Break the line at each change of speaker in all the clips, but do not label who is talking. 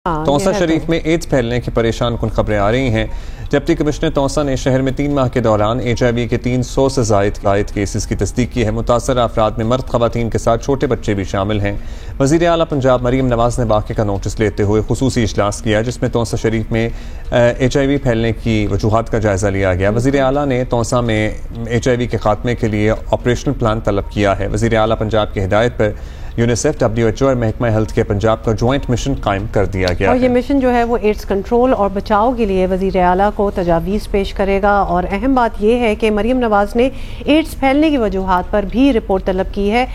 तौसा शरीफ में एड्स फैलने की परेशान कुन खबरें आ रही हैं। डिप्टी कमिश्नर तौसा ने शहर में 3 माह के दौरान HIV के 300 से ज़ायद केसेस की तस्दीक की है। मुतासर अफराद में मर्द ख़वातीन के साथ छोटे बच्चे भी शामिल हैं। वज़ीर आला पंजाब मरीम नवाज़ ने वाक़े का नोटिस लेते हुए खुसूसी इजलास किया, जिसमें तौसा शरीफ में HIV फैलने की वजूहात का जायज़ा लिया गया। वज़ीर आला ने तौसा में HIV के खात्मे के लिए ऑपरेशनल प्लान तलब किया है। वज़ीर आला पंजाब की हिदायत पर यूनिसेफ, WHO और महकमा हेल्थ के पंजाब का जॉइंट मिशन कायम कर दिया गया
और ये मिशन जो है वो एड्स कंट्रोल और बचाव के लिए वज़ीर आला को तजावीज़ पेश करेगा। और अहम बात ये है कि मरीम नवाज़ ने एड्स फैलने की वजूहात पर भी रिपोर्ट तलब की है।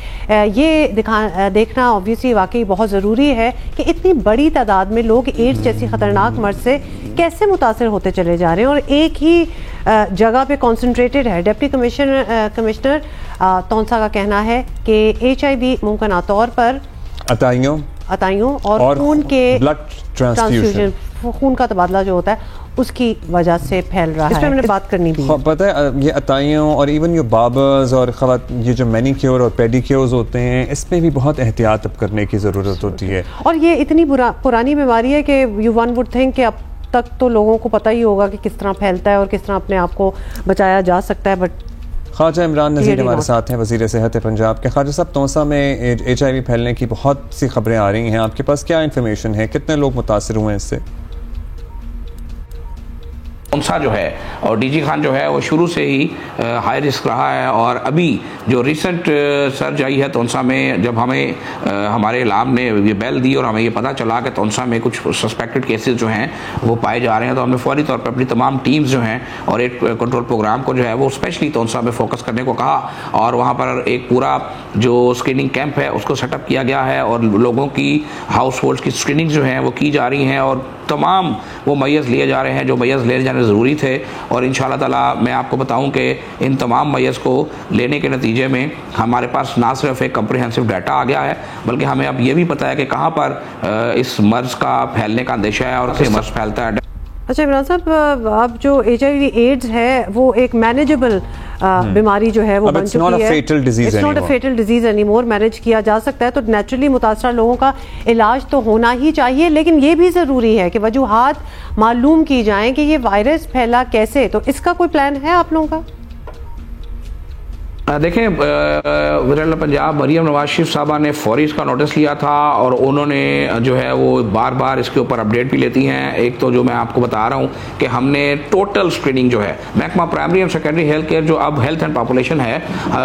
ये देखना ऑब्वियसली वाकई बहुत ज़रूरी है कि इतनी बड़ी तादाद में लोग एड्स जैसी ख़तरनाक मर्ज से कैसे मुतासर होते चले जा रहे हैं और एक ही जगह पे कॉन्सनट्रेटेड है। डिप्टी कमिश्नर तौसा का कहना है कि HIV मुमकिन तौर पर अताइयों और खून के
ब्लड ट्रांसफ्यूजन,
खून का तबादला जो होता है उसकी वजह से फैल रहा है। इस पर मैंने बात करनी भी
पता है, ये अताइयों और इवन ये बाबर्स और ये जो मैनीक्योर और पेडिक्योर्स होते हैं, इसमें भी बहुत एहतियात अब करने की ज़रूरत होती है। और
ये इतनी पुरानी बीमारी है कि यू वन वुड थिंक कि अब तक तो लोगों को पता ही होगा कि किस तरह फैलता है और किस तरह अपने आप को बचाया जा सकता है। बट
ख्वाजा इमरान नज़ीर हमारे साथ हैं, वज़ीर सेहत पंजाब के। ख्वाजा साहब, तौसा में HIV फैलने की बहुत सी खबरें आ रही हैं, आपके पास क्या इन्फॉर्मेशन है, कितने लोग मुतासर हुए हैं इससे?
तौसा जो है और DG खान जो है वो शुरू से ही हाई रिस्क रहा है। और अभी जो रिसेंट सर्ज आई है तौसा में, जब हमें हमारे इलाम ने ये बेल दी और हमें ये पता चला कि तौसा में कुछ सस्पेक्टेड केसेस जो हैं वो पाए जा रहे हैं, तो हमने फौरी तौर पर अपनी तमाम टीम्स जो हैं और एक कंट्रोल प्रोग्राम को जो है वो स्पेशली तौसा में फोकस करने को कहा और वहाँ पर एक पूरा जो स्क्रीनिंग कैंप है उसको सेटअप किया गया है और लोगों की हाउस होल्ड की स्क्रीनिंग जो है वो की जा रही हैं और तमाम वो मैयर्स लिए जा रहे हैं जो मैयर्स ले जाने ज़रूरी थे। और इंशाअल्लाह ताला मैं आपको बताऊं कि इन तमाम मैयर्स को लेने के नतीजे में हमारे पास ना सिर्फ एक कम्प्रिहेंसिव डाटा आ गया है, बल्कि हमें अब ये भी पता है कि कहाँ पर इस मर्ज़ का फैलने का अंदेशा है और कैसे मर्ज़ फैलता है।
अच्छा इमरान साहब, अब जो HIV एड्स है वो एक मैनेजेबल बीमारी जो है वो बन चुकी है। It's not a fatal disease anymore, manage किया जा सकता है। तो नेचुरली मुतासरा लोगों का इलाज तो होना ही चाहिए, लेकिन ये भी ज़रूरी है कि वजूहात मालूम की जाएं कि ये वायरस फैला कैसे। तो इसका कोई प्लान है आप लोगों का?
देखें, वज़ीर पंजाब मरीम नवाज शरीफ साहबा ने फौरी इसका नोटिस लिया था और उन्होंने जो है वो बार बार इसके ऊपर अपडेट भी लेती हैं। एक तो जो मैं आपको बता रहा हूँ कि हमने टोटल स्क्रीनिंग जो है महकमा primary and secondary health care जो अब हेल्थ एंड पॉपुलेशन है,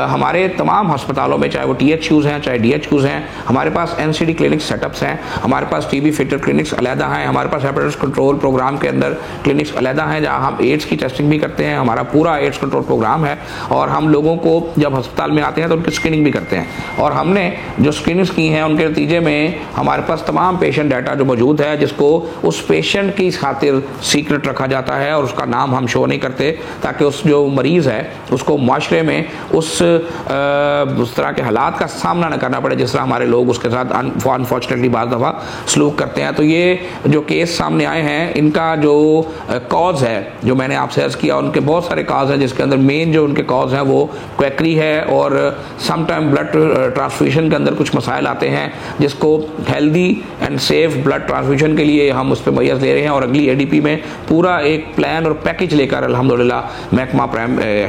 हमारे तमाम अस्पतालों में, चाहे वो THUs हैं चाहे DHUs हैं, हमारे पास NCD क्लिनिक सेटअप्स हैं, हमारे पास TB फिल्टर क्लिनिक्स अलहदा हैं, हमारे पास हेपेटाइटिस कंट्रोल प्रोग्राम के अंदर क्लिनिक्स अलहदा हैं जहाँ हम एड्स की टेस्टिंग भी करते हैं। हमारा पूरा एड्स कंट्रोल प्रोग्राम है और हम लोगों को जब अस्पताल में आते हैं तो उनकी स्क्रीनिंग भी करते हैं और हमने जो स्क्रीनिंग्स की हैं उनके नतीजे में हमारे पास तमाम पेशेंट डाटा जो मौजूद है, जिसको उस पेशेंट की खातिर सीक्रेट रखा जाता है और उसका नाम हम शो नहीं करते ताकि उस जो मरीज़ है उसको माशरे में उस तरह के हालात का सामना न करना पड़े जिस तरह हमारे लोग उसके साथ अनफॉर्चुनेटली बाज़ दफ़ा सलूक करते हैं। तो ये जो केस सामने आए हैं, इनका जो कॉज है जो मैंने आपसे अर्ज़ किया, उनके बहुत सारे कॉज हैं, जिसके अंदर मेन जो उनके कॉज हैं वो क्वैकरी है और समटाइम ब्लड ट्रांसफ्यूजन के अंदर कुछ मसाइल आते हैं, जिसको healthy and safe blood transfusion के लिए हम उस पर मैयर्स ले रहे हैं और अगली ADP में पूरा एक प्लान और पैकेज लेकर अल्हम्दुलिल्लाह महकमा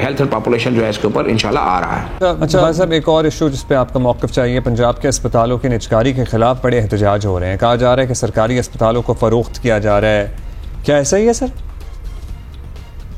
हेल्थ एंड पॉपुलेशन जो है इसके ऊपर इंशाल्लाह आ रहा है।
अच्छा साहब, एक और इशू जिस पे आपका मौक़िफ़ चाहिए, पंजाब के अस्पतालों की निजकारी के खिलाफ बड़े एहतजाज हो रहे हैं। कहा जा रहा है कि सरकारी अस्पतालों को फ़रोख्त किया जा रहा है, क्या ऐसा ही है सर?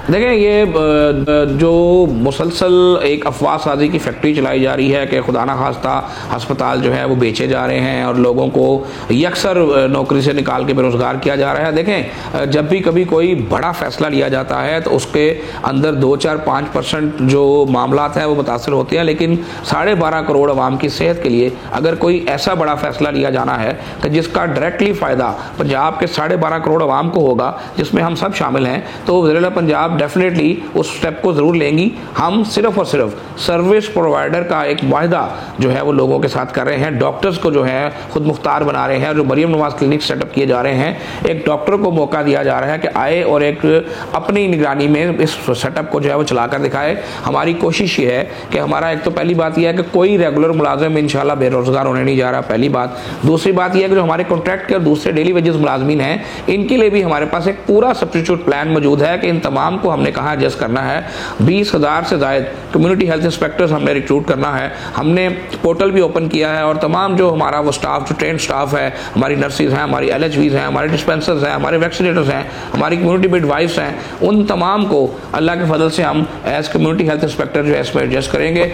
देखें, ये जो मुसलसल एक अफवाह साजी की फैक्ट्री चलाई जा रही है कि खुदा ना खास्ता अस्पताल जो है वो बेचे जा रहे हैं और लोगों को यकसर नौकरी से निकाल के बेरोज़गार किया जा रहा है। देखें, जब भी कभी कोई बड़ा फैसला लिया जाता है तो उसके अंदर 2-4-5% जो मामलात हैं वो मुतासर होते हैं, लेकिन 12.5 करोड़ अवाम की सेहत के लिए अगर कोई ऐसा बड़ा फैसला लिया जाना है कि जिसका डायरेक्टली फ़ायदा पंजाब के 12.5 करोड़ अवाम को होगा, जिसमें हम सब शामिल हैं, तो वज़ीर पंजाब آپ ڈیفینیٹلی اس سٹیپ کو ضرور لیں گی. ہم صرف اور صرف سروس پرووائڈر کا ایک معاہدہ جو ہے وہ لوگوں کے ساتھ کر رہے ہیں. ڈاکٹرز کو جو ہے خود مختار بنا رہے ہیں. جو Maryam Nawaz clinic set up کیے جا رہے ہیں, ایک ڈاکٹر کو موقع دیا جا رہا ہے کہ آئے اور ایک اپنی نگرانی میں اس سیٹ اپ کو جو ہے وہ چلا کر دکھائے. ہماری کوشش یہ ہے کہ ہمارا ایک تو پہلی بات یہ ہے کہ کوئی ریگولر ملازم انشاءاللہ بے روزگار ہونے نہیں جا رہا, پہلی بات. دوسری بات یہ ہے کہ جو ہمارے کانٹریکٹ کے اور دوسرے ڈیلی ویجز ملازمین ہیں, ان کے لیے بھی ہمارے پاس ایک پورا سبسٹیٹیوٹ پلان موجود ہے کہ ان تمام کو ہم نے کہاں ایڈجسٹ کرنا ہے. 20,000 سے زائد کمیونٹی ہیلتھ انسپیکٹرز ہم نے ریکروٹ کرنا ہے. ہم نے پورٹل بھی اوپن کیا ہے اور تمام جو ہمارا وہ سٹاف, جو ٹرینڈ سٹاف ہے, ہماری نرسز ہیں, ہماری LHVs ہیں, ہمارے ڈسپینسرز ہیں, ہمارے ویکسینیٹرز ہیں, ہماری کمیونٹی مڈ وائفس ہیں, ان تمام کو اللہ کے فضل سے ہم ایز کمیونٹی ہیلتھ انسپیکٹر جو ہے اس میں ایڈجسٹ کریں گے.